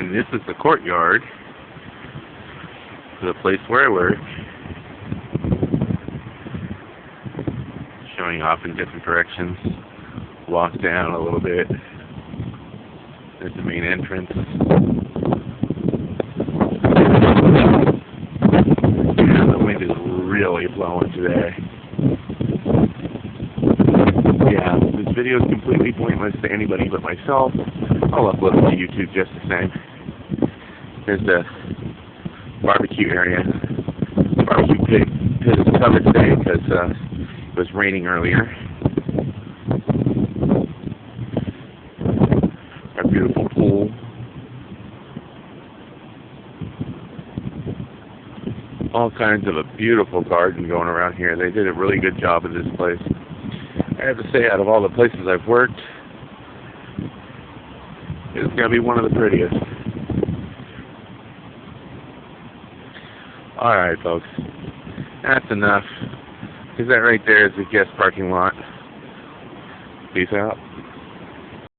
And this is the courtyard for the place where I work, showing off in different directions. Walk down a little bit. There's the main entrance. And the wind is really blowing today. Yeah, this video is completely pointless to anybody but myself. I'll upload it to YouTube just the same. There's the barbecue area. Barbecue pit is covered today because it was raining earlier. Our beautiful pool. All kinds of a beautiful garden going around here. They did a really good job of this place. I have to say, out of all the places I've worked, it's going to be one of the prettiest. Alright, folks. That's enough. Because that right there is the guest parking lot. Peace out.